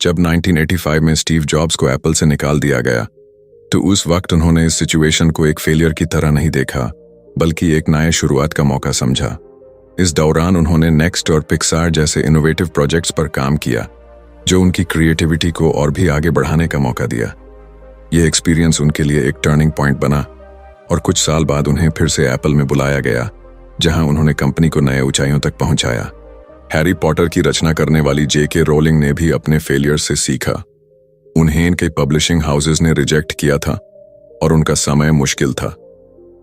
जब 1985 में Steve jobs को एप्पल से निकाल दिया गया, तो उस वक्त उन्होंने इस सिचुएशन को एक फेलियर की तरह नहीं देखा, बल्कि एक नए शुरुआत का मौका समझा। इस दौरान उन्होंने नेक्स्ट और पिक्सार जैसे इनोवेटिव प्रोजेक्ट्स पर काम किया, जो उनकी क्रिएटिविटी को और भी आगे बढ़ाने का मौका दिया। ये एक्सपीरियंस उनके लिए एक टर्निंग पॉइंट बना और कुछ साल बाद उन्हें फिर से एप्पल में बुलाया गया, जहां उन्होंने कंपनी को नए ऊंचाइयों तक पहुंचाया। हैरी पॉटर की रचना करने वाली J.K. रोलिंग ने भी अपने फेलियर से सीखा। उन्हें इनके पब्लिशिंग हाउसेस ने रिजेक्ट किया था और उनका समय मुश्किल था,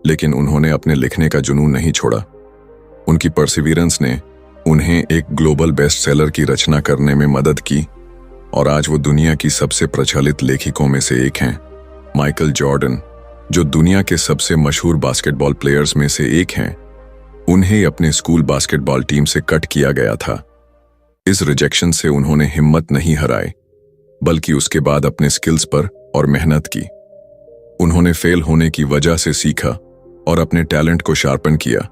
लेकिन उन्होंने अपने लिखने का जुनून नहीं छोड़ा। उनकी परसिवियरेंस ने उन्हें एक ग्लोबल बेस्ट सेलर की रचना करने में मदद की और आज वो दुनिया की सबसे प्रचलित लेखकों में से एक हैं। माइकल जॉर्डन, जो दुनिया के सबसे मशहूर बास्केटबॉल प्लेयर्स में से एक हैं, उन्हें अपने स्कूल बास्केटबॉल टीम से कट किया गया था। इस रिजेक्शन से उन्होंने हिम्मत नहीं हराई, बल्कि उसके बाद अपने स्किल्स पर और मेहनत की। उन्होंने फेल होने की वजह से सीखा और अपने टैलेंट को शार्पन किया,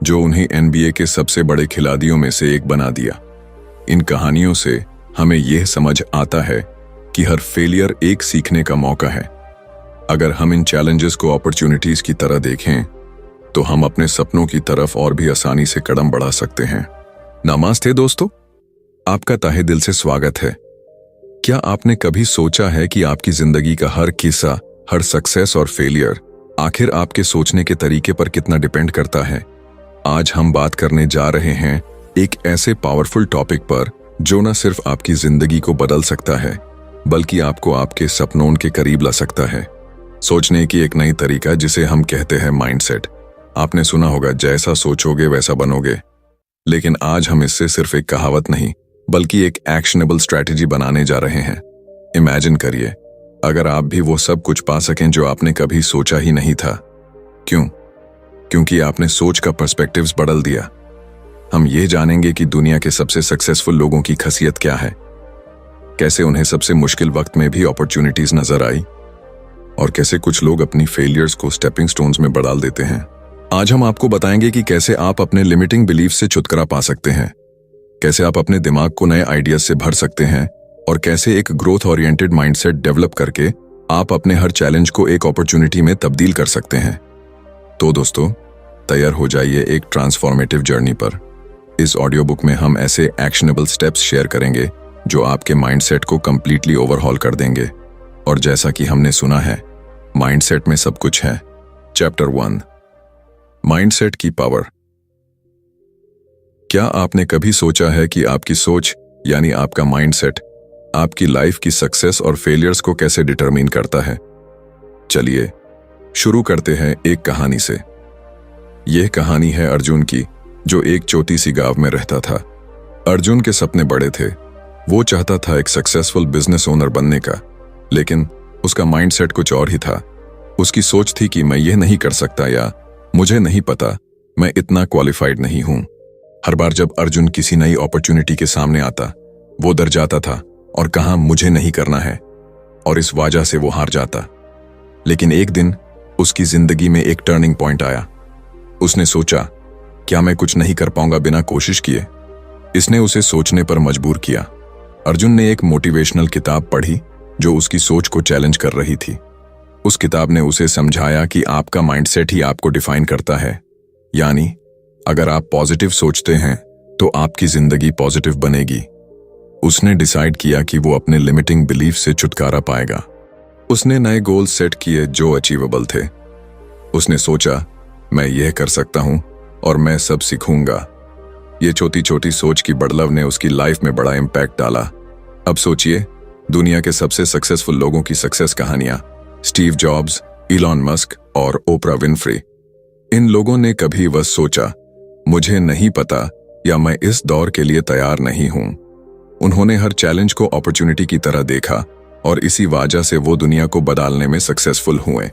जो उन्हें NBA के सबसे बड़े खिलाड़ियों में से एक बना दिया। इन कहानियों से हमें यह समझ आता है कि हर फेलियर एक सीखने का मौका है। अगर हम इन चैलेंजेस को अपॉर्चुनिटीज की तरह देखें, तो हम अपने सपनों की तरफ और भी आसानी से कदम बढ़ा सकते हैं। नमस्ते दोस्तों, आपका तहे दिल से स्वागत है। क्या आपने कभी सोचा है कि आपकी जिंदगी का हर किस्सा, हर सक्सेस और फेलियर आखिर आपके सोचने के तरीके पर कितना डिपेंड करता है? आज हम बात करने जा रहे हैं एक ऐसे पावरफुल टॉपिक पर जो न सिर्फ आपकी जिंदगी को बदल सकता है, बल्कि आपको आपके सपनों के करीब ला सकता है। सोचने की एक नई तरीका, जिसे हम कहते हैं माइंडसेट। आपने सुना होगा, जैसा सोचोगे वैसा बनोगे। लेकिन आज हम इससे सिर्फ एक कहावत नहीं, बल्कि एक एक्शनेबल स्ट्रैटेजी बनाने जा रहे हैं। इमेजिन करिए, अगर आप भी वो सब कुछ पा सकें जो आपने कभी सोचा ही नहीं था। क्यों? क्योंकि आपने सोच का पर्सपेक्टिव्स बदल दिया। हम ये जानेंगे कि दुनिया के सबसे सक्सेसफुल लोगों की खासियत क्या है, कैसे उन्हें सबसे मुश्किल वक्त में भी अपॉर्चुनिटीज नजर आई, और कैसे कुछ लोग अपनी फेलियर्स को स्टेपिंग स्टोन्स में बदल देते हैं। आज हम आपको बताएंगे कि कैसे आप अपने लिमिटिंग बिलीफ से छुटकारा पा सकते हैं, कैसे आप अपने दिमाग को नए आइडियाज से भर सकते हैं, और कैसे एक ग्रोथ ओरिएंटेड माइंडसेट डेवलप करके आप अपने हर चैलेंज को एक अपॉर्चुनिटी में तब्दील कर सकते हैं। तो दोस्तों, तैयार हो जाइए एक ट्रांसफॉर्मेटिव जर्नी पर। इस ऑडियो बुक में हम ऐसे एक्शनेबल स्टेप्स शेयर करेंगे जो आपके माइंडसेट को कंप्लीटली ओवरहॉल कर देंगे। और जैसा कि हमने सुना है, माइंडसेट में सब कुछ है। चैप्टर 1, माइंडसेट की पावर। क्या आपने कभी सोचा है कि आपकी सोच यानी आपका माइंडसेट आपकी लाइफ की सक्सेस और फेलियर्स को कैसे डिटरमिन करता है? चलिए शुरू करते हैं एक कहानी से। यह कहानी है अर्जुन की, जो एक छोटी सी गांव में रहता था। अर्जुन के सपने बड़े थे। वो चाहता था एक सक्सेसफुल बिजनेस ओनर बनने का, लेकिन उसका माइंडसेट कुछ और ही था। उसकी सोच थी कि मैं ये नहीं कर सकता, या मुझे नहीं पता, मैं इतना क्वालिफाइड नहीं हूं। हर बार जब अर्जुन किसी नई अपॉर्चुनिटी के सामने आता, वो डर जाता था और कहा मुझे नहीं करना है, और इस वजह से वो हार जाता। लेकिन एक दिन उसकी जिंदगी में एक टर्निंग पॉइंट आया। उसने सोचा, क्या मैं कुछ नहीं कर पाऊंगा बिना कोशिश किए? इसने उसे सोचने पर मजबूर किया। अर्जुन ने एक मोटिवेशनल किताब पढ़ी जो उसकी सोच को चैलेंज कर रही थी। उस किताब ने उसे समझाया कि आपका माइंडसेट ही आपको डिफाइन करता है। यानी अगर आप पॉजिटिव सोचते हैं तो आपकी जिंदगी पॉजिटिव बनेगी। उसने डिसाइड किया कि वो अपने लिमिटिंग बिलीफ से छुटकारा पाएगा। उसने नए गोल्स सेट किए जो अचीवेबल थे। उसने सोचा, मैं यह कर सकता हूं और मैं सब सीखूंगा। ये छोटी छोटी सोच की बदलाव ने उसकी लाइफ में बड़ा इम्पैक्ट डाला। अब सोचिए, दुनिया के सबसे सक्सेसफुल लोगों की सक्सेस कहानियां, स्टीव जॉब्स, इलॉन मस्क और ओपरा विनफ्री। इन लोगों ने कभी बस सोचा, मुझे नहीं पता, या मैं इस दौर के लिए तैयार नहीं हूं। उन्होंने हर चैलेंज को अपॉर्चुनिटी की तरह देखा, और इसी वजह से वो दुनिया को बदलने में सक्सेसफुल हुए।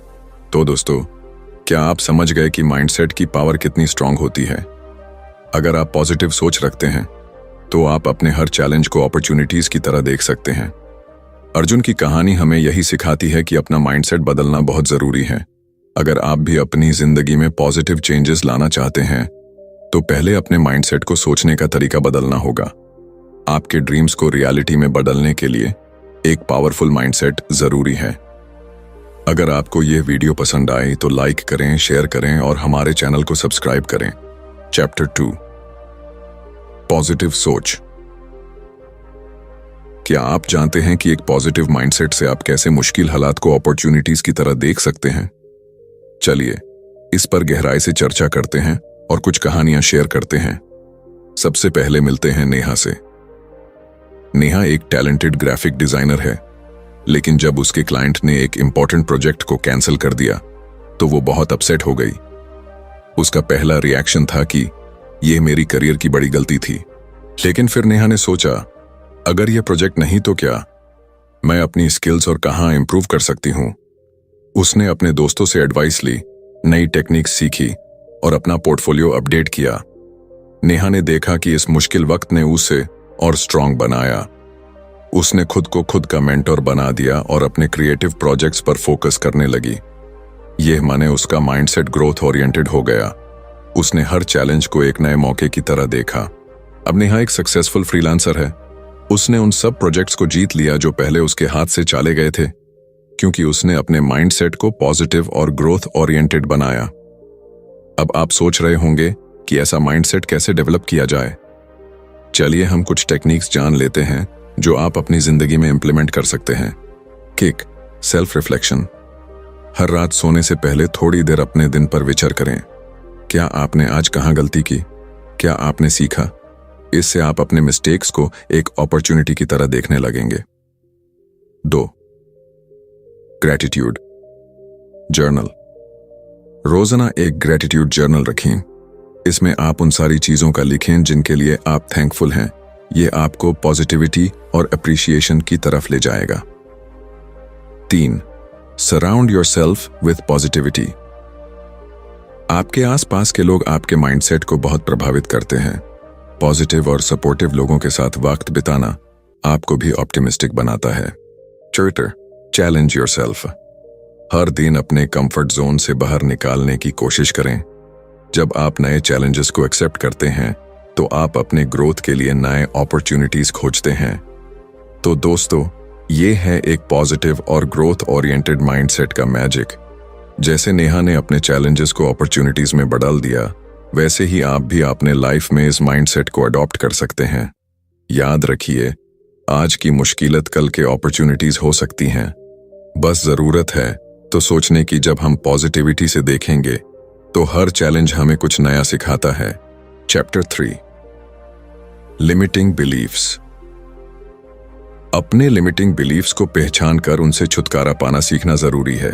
तो दोस्तों, क्या आप समझ गए कि माइंडसेट की पावर कितनी स्ट्रांग होती है? अगर आप पॉजिटिव सोच रखते हैं, तो आप अपने हर चैलेंज को अपॉर्चुनिटीज की तरह देख सकते हैं। अर्जुन की कहानी हमें यही सिखाती है कि अपना माइंडसेट बदलना बहुत जरूरी है। अगर आप भी अपनी जिंदगी में पॉजिटिव चेंजेस लाना चाहते हैं, तो पहले अपने माइंडसेट को सोचने का तरीका बदलना होगा। आपके ड्रीम्स को रियलिटी में बदलने के लिए एक पावरफुल माइंडसेट जरूरी है। अगर आपको यह वीडियो पसंद आए तो लाइक करें, शेयर करें और हमारे चैनल को सब्सक्राइब करें। चैप्टर 2, पॉजिटिव सोच। क्या आप जानते हैं कि एक पॉजिटिव माइंडसेट से आप कैसे मुश्किल हालात को अपॉर्चुनिटीज की तरह देख सकते हैं? चलिए इस पर गहराई से चर्चा करते हैं और कुछ कहानियां शेयर करते हैं। सबसे पहले मिलते हैं नेहा से। नेहा एक टैलेंटेड ग्राफिक डिजाइनर है, लेकिन जब उसके क्लाइंट ने एक इंपॉर्टेंट प्रोजेक्ट को कैंसिल कर दिया तो वो बहुत अपसेट हो गई। उसका पहला रिएक्शन था कि यह मेरी करियर की बड़ी गलती थी। लेकिन फिर नेहा ने सोचा, अगर यह प्रोजेक्ट नहीं तो क्या, मैं अपनी स्किल्स और कहां इंप्रूव कर सकती हूं। उसने अपने दोस्तों से एडवाइस ली, नई टेक्निक्स सीखी और अपना पोर्टफोलियो अपडेट किया। नेहा ने देखा कि इस मुश्किल वक्त ने उसे और स्ट्रांग बनाया। उसने खुद को खुद का मेंटर बना दिया और अपने क्रिएटिव प्रोजेक्ट्स पर फोकस करने लगी। यह माने उसका माइंडसेट ग्रोथ ओरिएंटेड हो गया। उसने हर चैलेंज को एक नए मौके की तरह देखा। अब नेहा एक सक्सेसफुल फ्रीलांसर है। उसने उन सब प्रोजेक्ट्स को जीत लिया जो पहले उसके हाथ से चले गए थे, क्योंकि उसने अपने माइंडसेट को पॉजिटिव और ग्रोथ ओरिएंटेड बनाया। अब आप सोच रहे होंगे कि ऐसा माइंडसेट कैसे डेवलप किया जाए। चलिए हम कुछ टेक्निक्स जान लेते हैं जो आप अपनी जिंदगी में इंप्लीमेंट कर सकते हैं। Kick, self reflection. हर रात सोने से पहले थोड़ी देर अपने दिन पर विचार करें। क्या आपने आज कहां गलती की? क्या आपने सीखा? इससे आप अपने मिस्टेक्स को एक अपॉर्चुनिटी की तरह देखने लगेंगे। 2, ग्रैटिट्यूड जर्नल। रोजाना एक ग्रैटिट्यूड जर्नल रखें। इसमें आप उन सारी चीजों का लिखें जिनके लिए आप थैंकफुल हैं। यह आपको पॉजिटिविटी और अप्रिसिएशन की तरफ ले जाएगा। 3, सराउंड योरसेल्फ विथ पॉजिटिविटी। आपके आसपास के लोग आपके माइंडसेट को बहुत प्रभावित करते हैं। पॉजिटिव और सपोर्टिव लोगों के साथ वक्त बिताना आपको भी ऑप्टिमिस्टिक बनाता है। Chapter, challenge yourself. हर दिन अपने कंफर्ट जोन से बाहर निकालने की कोशिश करें। जब आप नए चैलेंजेस को एक्सेप्ट करते हैं तो आप अपने ग्रोथ के लिए नए अपॉर्चुनिटीज खोजते हैं। तो दोस्तों, ये है एक पॉजिटिव और ग्रोथ ओरिएंटेड माइंडसेट का मैजिक। जैसे नेहा ने अपने चैलेंजेस को अपॉर्चुनिटीज में बदल दिया, वैसे ही आप भी अपने लाइफ में इस माइंडसेट को अडॉप्ट कर सकते हैं। याद रखिए, आज की मुश्किलात कल के अपॉर्चुनिटीज हो सकती हैं। बस जरूरत है तो सोचने की। जब हम पॉजिटिविटी से देखेंगे तो हर चैलेंज हमें कुछ नया सिखाता है। Chapter 3, limiting beliefs. अपने लिमिटिंग बिलीफ्स को पहचान कर उनसे छुटकारा पाना सीखना जरूरी है।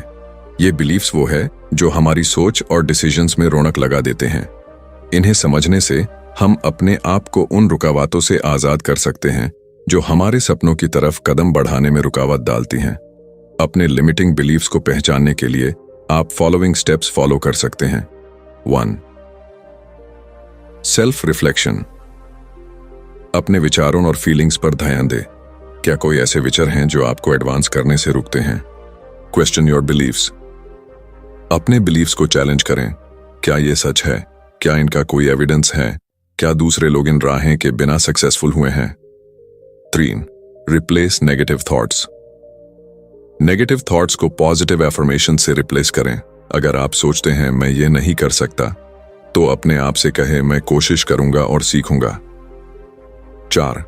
ये बिलीफ्स वो है जो हमारी सोच और डिसीजंस में रौनक लगा देते हैं। इन्हें समझने से हम अपने आप को उन रुकावटों से आजाद कर सकते हैं जो हमारे सपनों की तरफ कदम बढ़ाने में रुकावट डालती हैं। अपने लिमिटिंग बिलीफ्स को पहचानने के लिए आप फॉलोइंग स्टेप्स फॉलो कर सकते हैं। 1, सेल्फ रिफ्लेक्शन। अपने विचारों और फीलिंग्स पर ध्यान दें। क्या कोई ऐसे विचार हैं जो आपको एडवांस करने से रुकते हैं? Question your beliefs. अपने बिलीफ्स को चैलेंज करें। क्या ये सच है? क्या इनका कोई एविडेंस है? क्या दूसरे लोग इन राहें के बिना सक्सेसफुल हुए हैं? 3, replace negative thoughts. Negative thoughts को पॉजिटिव एफर्मेशन से रिप्लेस करें। अगर आप सोचते हैं मैं ये नहीं कर सकता, तो अपने आप से कहें मैं कोशिश करूंगा और सीखूंगा। 4,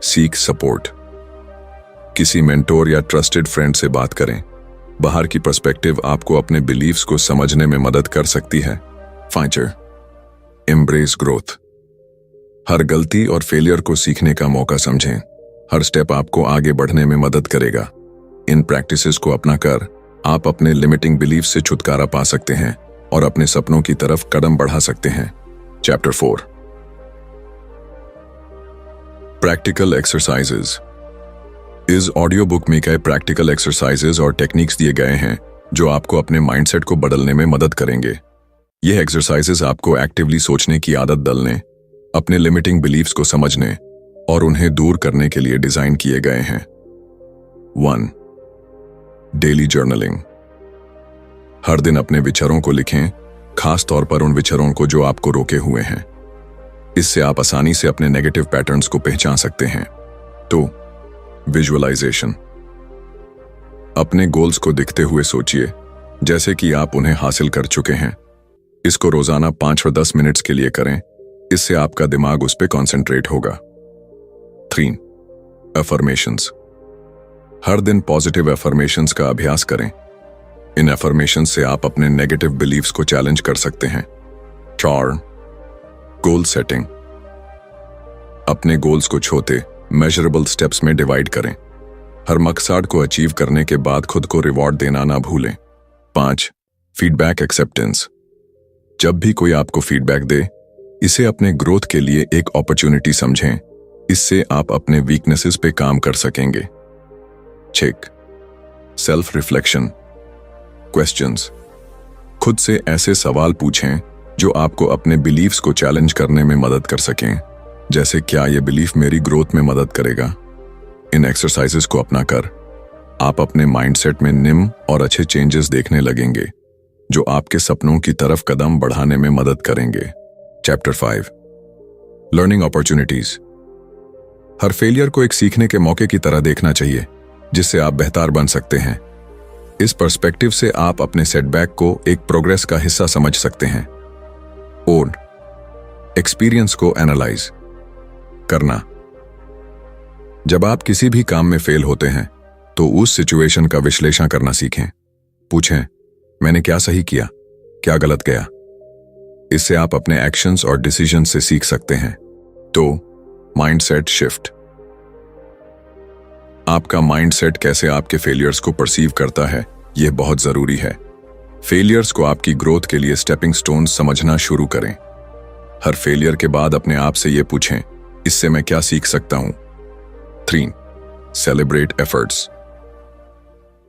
सीक सपोर्ट। किसी मेंटोर या ट्रस्टेड फ्रेंड से बात करें। बाहर की पर्सपेक्टिव आपको अपने बिलीव्स को समझने में मदद कर सकती है। 5, एम्ब्रेस ग्रोथ। हर गलती और फेलियर को सीखने का मौका समझें। हर स्टेप आपको आगे बढ़ने में मदद करेगा। इन प्रैक्टिसेस को अपनाकर आप अपने लिमिटिंग बिलीफ से छुटकारा पा सकते हैं और अपने सपनों की तरफ कदम बढ़ा सकते हैं। Chapter 4, practical exercises. इस ऑडियो बुक में कई प्रैक्टिकल एक्सरसाइजेज और टेक्निक्स दिए गए हैं जो आपको अपने माइंडसेट को बदलने में मदद करेंगे। यह एक्सरसाइजेज आपको एक्टिवली सोचने की आदत डालने, अपने लिमिटिंग बिलीफ्स को समझने और उन्हें दूर करने के लिए डिजाइन किए गए हैं। 1, डेली जर्नलिंग। हर दिन अपने विचारों को लिखें, खास तौर पर उन विचारों को जो आपको रोके हुए हैं। इससे आप आसानी से अपने नेगेटिव पैटर्न्स को पहचान सकते हैं। तो विजुअलाइजेशन। अपने गोल्स को दिखते हुए सोचिए, जैसे कि आप उन्हें हासिल कर चुके हैं। इसको रोजाना 5 और 10 मिनट्स के लिए करें, इससे आपका दिमाग उस पर कॉन्सेंट्रेट होगा। 3. अफर्मेशंस। हर दिन पॉजिटिव अफर्मेशंस का अभ्यास करें। इन अफर्मेशंस से आप अपने नेगेटिव बिलीव्स को चैलेंज कर सकते हैं। 4. Goal setting. अपने गोल्स को छोटे मेजरेबल स्टेप्स में डिवाइड करें। हर मकसद को अचीव करने के बाद खुद को रिवॉर्ड देना ना भूलें। 5. Feedback acceptance. जब भी कोई आपको फीडबैक दे, इसे अपने ग्रोथ के लिए एक अपॉर्चुनिटी समझें। इससे आप अपने वीकनेसेस पे काम कर सकेंगे। 6. Self reflection. क्वेश्चंस। खुद से ऐसे सवाल पूछें जो आपको अपने बिलीव्स को चैलेंज करने में मदद कर सकें, जैसे क्या यह बिलीफ मेरी ग्रोथ में मदद करेगा। इन एक्सरसाइजेस को अपनाकर आप अपने माइंडसेट में निम्न और अच्छे चेंजेस देखने लगेंगे, जो आपके सपनों की तरफ कदम बढ़ाने में मदद करेंगे। चैप्टर 5. Learning opportunities. हर फेलियर को एक सीखने के मौके की तरह देखना चाहिए, जिससे आप बेहतर बन सकते हैं। इस पर्सपेक्टिव से आप अपने सेटबैक को एक प्रोग्रेस का हिस्सा समझ सकते हैं। ओन एक्सपीरियंस को एनालाइज करना। जब आप किसी भी काम में फेल होते हैं, तो उस सिचुएशन का विश्लेषण करना सीखें। पूछें, मैंने क्या सही किया, क्या गलत गया। इससे आप अपने एक्शंस और डिसीजन से सीख सकते हैं। तो माइंडसेट शिफ्ट। आपका माइंडसेट कैसे आपके फेलियर्स को परसीव करता है, यह बहुत जरूरी है। फेलियर्स को आपकी ग्रोथ के लिए स्टेपिंग स्टोन समझना शुरू करें। हर फेलियर के बाद अपने आप से यह पूछें, इससे मैं क्या सीख सकता हूं। 3. Celebrate efforts.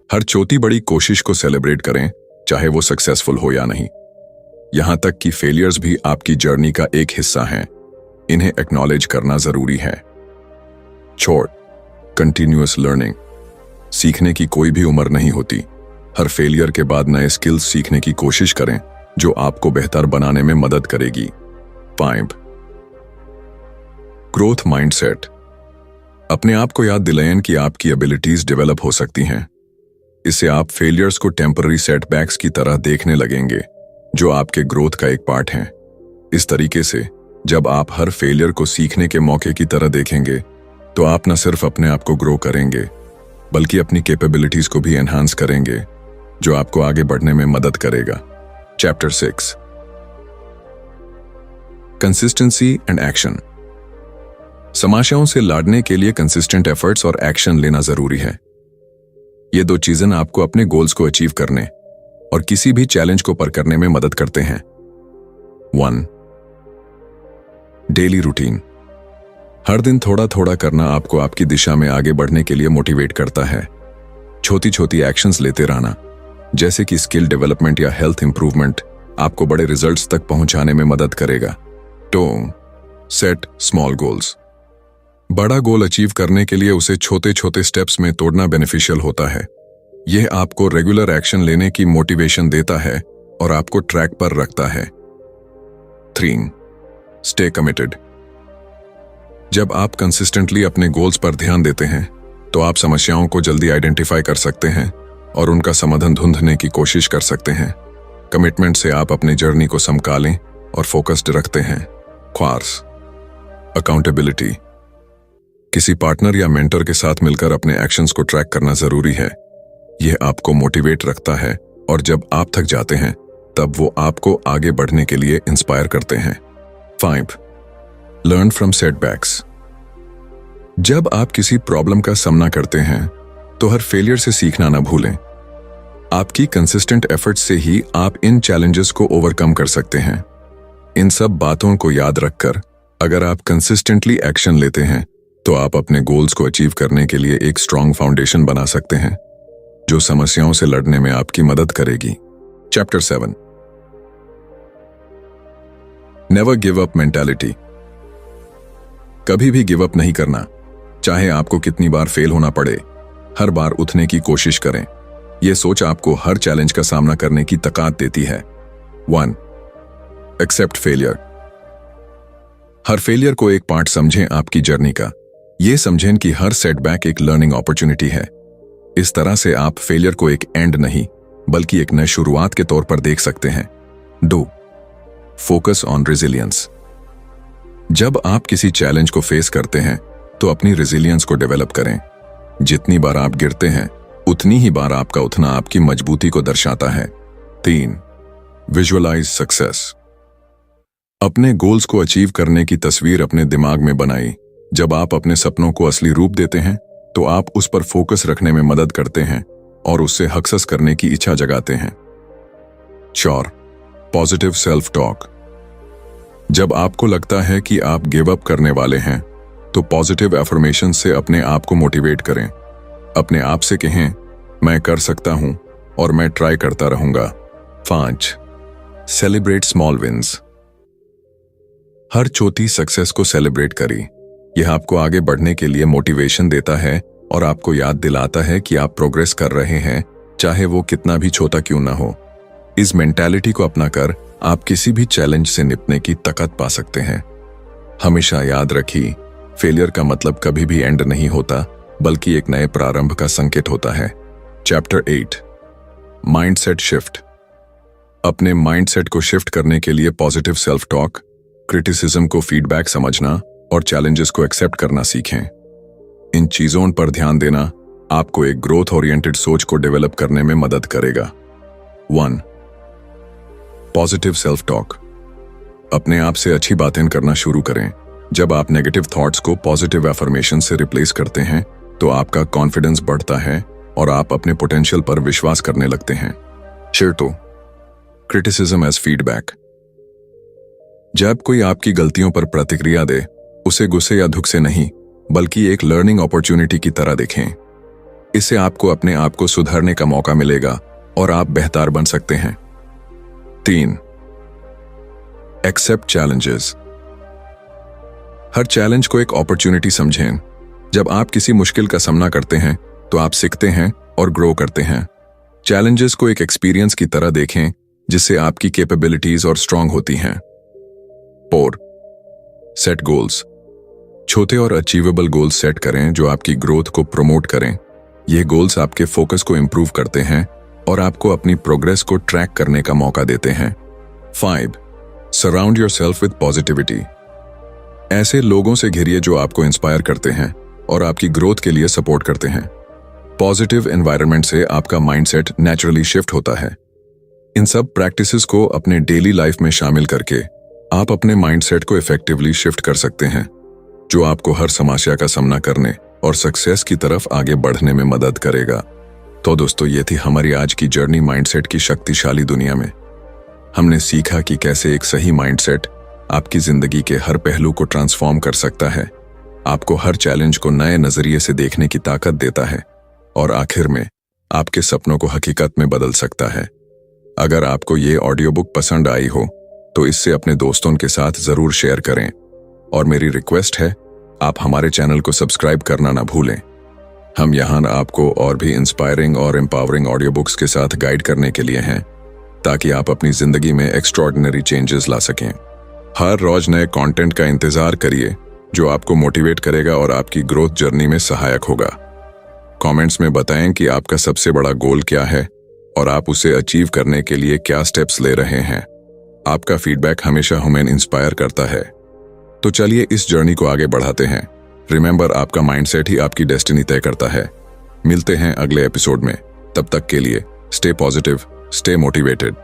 हर छोटी बड़ी कोशिश को सेलिब्रेट करें, चाहे वो सक्सेसफुल हो या नहीं। यहां तक कि फेलियर्स भी आपकी जर्नी का एक हिस्सा हैं। इन्हें एक्नॉलेज करना जरूरी है। छोड़ कंटिन्यूअस लर्निंग। सीखने की कोई भी उम्र नहीं होती। हर फेलियर के बाद नए स्किल्स सीखने की कोशिश करें, जो आपको बेहतर बनाने में मदद करेगी। 5. Growth mindset. अपने आप को याद दिलाएं कि आपकी एबिलिटीज डेवलप हो सकती हैं। इससे आप फेलियर्स को टेम्पररी सेटबैक्स की तरह देखने लगेंगे, जो आपके ग्रोथ का एक पार्ट हैं। इस तरीके से जब आप हर फेलियर को सीखने के मौके की तरह देखेंगे, तो आप न सिर्फ अपने आप को ग्रो करेंगे, बल्कि अपनी कैपेबिलिटीज को भी एनहांस करेंगे, जो आपको आगे बढ़ने में मदद करेगा। चैप्टर 6. Consistency and action. समस्याओं से लड़ने के लिए कंसिस्टेंट एफर्ट्स और एक्शन लेना जरूरी है। ये 2 चीजें आपको अपने गोल्स को अचीव करने और किसी भी चैलेंज को पार करने में मदद करते हैं। 1. Daily routine. हर दिन थोड़ा थोड़ा करना आपको आपकी दिशा में आगे बढ़ने के लिए मोटिवेट करता है। छोटी छोटी एक्शंस लेते रहना, जैसे कि स्किल डेवलपमेंट या हेल्थ इंप्रूवमेंट, आपको बड़े रिजल्ट्स तक पहुंचाने में मदद करेगा। तो सेट स्मॉल गोल्स। बड़ा गोल अचीव करने के लिए उसे छोटे छोटे स्टेप्स में तोड़ना बेनिफिशियल होता है। यह आपको रेगुलर एक्शन लेने की मोटिवेशन देता है और आपको ट्रैक पर रखता है। 3. Stay committed. जब आप कंसिस्टेंटली अपने गोल्स पर ध्यान देते हैं, तो आप समस्याओं को जल्दी आइडेंटिफाई कर सकते हैं और उनका समाधान ढूंढने की कोशिश कर सकते हैं। कमिटमेंट से आप अपनी जर्नी को समकालें और फोकस्ड रखते हैं। ख्वार्स अकाउंटेबिलिटी। किसी पार्टनर या मेंटर के साथ मिलकर अपने एक्शंस को ट्रैक करना जरूरी है। यह आपको मोटिवेट रखता है और जब आप थक जाते हैं, तब वो आपको आगे बढ़ने के लिए इंस्पायर करते हैं। 5. Learn from setbacks. जब आप किसी प्रॉब्लम का सामना करते हैं, तो हर फेलियर से सीखना ना भूलें। आपकी कंसिस्टेंट एफर्ट से ही आप इन चैलेंजेस को ओवरकम कर सकते हैं। इन सब बातों को याद रखकर अगर आप कंसिस्टेंटली एक्शन लेते हैं, तो आप अपने गोल्स को अचीव करने के लिए एक स्ट्रॉन्ग फाउंडेशन बना सकते हैं, जो समस्याओं से लड़ने में आपकी मदद करेगी। Chapter 7. Never give up mentality. कभी भी गिव अप नहीं करना, चाहे आपको कितनी बार फेल होना पड़े। हर बार उठने की कोशिश करें। यह सोच आपको हर चैलेंज का सामना करने की ताकत देती है। 1. Accept failure. हर फेलियर को एक पार्ट समझें आपकी जर्नी का। ये समझें कि हर सेटबैक एक लर्निंग अपॉर्चुनिटी है। इस तरह से आप फेलियर को एक एंड नहीं बल्कि एक नई शुरुआत के तौर पर देख सकते हैं। 2. Focus on resilience. जब आप किसी चैलेंज को फेस करते हैं तो अपनी रेजिलियंस को डेवलप करें। जितनी बार आप गिरते हैं उतनी ही बार आपका उठना आपकी मजबूती को दर्शाता है। 3. Visualise success. अपने गोल्स को अचीव करने की तस्वीर अपने दिमाग में बनाई। जब आप अपने सपनों को असली रूप देते हैं तो आप उस पर फोकस रखने में मदद करते हैं और उससे सक्सेस करने की इच्छा जगाते हैं। 4. Positive self talk. जब आपको लगता है कि आप गिव अप करने वाले हैं तो पॉजिटिव एफर्मेशन से अपने आप को मोटिवेट करें। अपने आप से कहें, मैं कर सकता हूं और मैं ट्राई करता रहूंगा। 5. Celebrate small wins. हर छोटी सक्सेस को सेलिब्रेट करें। यह आपको आगे बढ़ने के लिए मोटिवेशन देता है और आपको याद दिलाता है कि आप प्रोग्रेस कर रहे हैं, चाहे वो कितना भी छोटा क्यों ना हो। इस मेंटालिटी को अपनाकर आप किसी भी चैलेंज से निपटने की ताकत पा सकते हैं। हमेशा याद रखिए, फेलियर का मतलब कभी भी एंड नहीं होता बल्कि एक नए प्रारंभ का संकेत होता है। Chapter 8, mindset shift. अपने माइंडसेट को शिफ्ट करने के लिए पॉजिटिव सेल्फ टॉक, क्रिटिसिज्म को फीडबैक समझना और चैलेंजेस को एक्सेप्ट करना सीखें। इन चीजों पर ध्यान देना आपको एक ग्रोथ ओरिएंटेड सोच को डेवलप करने में मदद करेगा। 1. Positive self talk. अपने आप से अच्छी बातें करना शुरू करें। जब आप नेगेटिव थॉट्स को पॉजिटिव एफर्मेशन से रिप्लेस करते हैं तो आपका कॉन्फिडेंस बढ़ता है और आप अपने पोटेंशियल पर विश्वास करने लगते हैं। शेयर 2. Criticism as feedback. जब कोई आपकी गलतियों पर प्रतिक्रिया दे, उसे गुस्से या दुख से नहीं बल्कि एक लर्निंग अपॉर्चुनिटी की तरह देखें। इससे आपको अपने आप को सुधारने का मौका मिलेगा और आप बेहतर बन सकते हैं। 3. Accept challenges. हर चैलेंज को एक अपॉर्चुनिटी समझें। जब आप किसी मुश्किल का सामना करते हैं तो आप सीखते हैं और ग्रो करते हैं। चैलेंजेस को एक एक्सपीरियंस की तरह देखें जिससे आपकी कैपेबिलिटीज और स्ट्रांग होती हैं। 4. Set goals. छोटे और अचीवेबल गोल्स सेट करें जो आपकी ग्रोथ को प्रमोट करें। ये गोल्स आपके फोकस को इंप्रूव करते हैं और आपको अपनी प्रोग्रेस को ट्रैक करने का मौका देते हैं। 5. Surround yourself with positivity. ऐसे लोगों से घिरिए जो आपको इंस्पायर करते हैं और आपकी ग्रोथ के लिए सपोर्ट करते हैं। पॉजिटिव एनवायरनमेंट से आपका माइंडसेट नेचुरली शिफ्ट होता है। इन सब प्रैक्टिसेस को अपने डेली लाइफ में शामिल करके आप अपने माइंडसेट को इफेक्टिवली शिफ्ट कर सकते हैं, जो आपको हर समस्या का सामना करने और सक्सेस की तरफ आगे बढ़ने में मदद करेगा। तो दोस्तों, ये थी हमारी आज की जर्नी माइंडसेट की शक्तिशाली दुनिया में। हमने सीखा कि कैसे एक सही माइंडसेट आपकी जिंदगी के हर पहलू को ट्रांसफॉर्म कर सकता है, आपको हर चैलेंज को नए नजरिए से देखने की ताकत देता है और आखिर में आपके सपनों को हकीकत में बदल सकता है। अगर आपको ये ऑडियो बुक पसंद आई हो तो इससे अपने दोस्तों के साथ जरूर शेयर करें और मेरी रिक्वेस्ट है, आप हमारे चैनल को सब्सक्राइब करना ना भूलें। हम यहाँ आपको और भी इंस्पायरिंग और एम्पावरिंग ऑडियो बुक्स के साथ गाइड करने के लिए हैं ताकि आप अपनी जिंदगी में एक्स्ट्रॉर्डिनरी चेंजेस ला सकें। हर रोज नए कंटेंट का इंतजार करिए जो आपको मोटिवेट करेगा और आपकी ग्रोथ जर्नी में सहायक होगा। कमेंट्स में बताएं कि आपका सबसे बड़ा गोल क्या है और आप उसे अचीव करने के लिए क्या स्टेप्स ले रहे हैं। आपका फीडबैक हमेशा हमें इंस्पायर करता है। तो चलिए इस जर्नी को आगे बढ़ाते हैं। रिमेंबर, आपका माइंडसेट ही आपकी डेस्टिनी तय करता है। मिलते हैं अगले एपिसोड में। तब तक के लिए स्टे पॉजिटिव, स्टे मोटिवेटेड।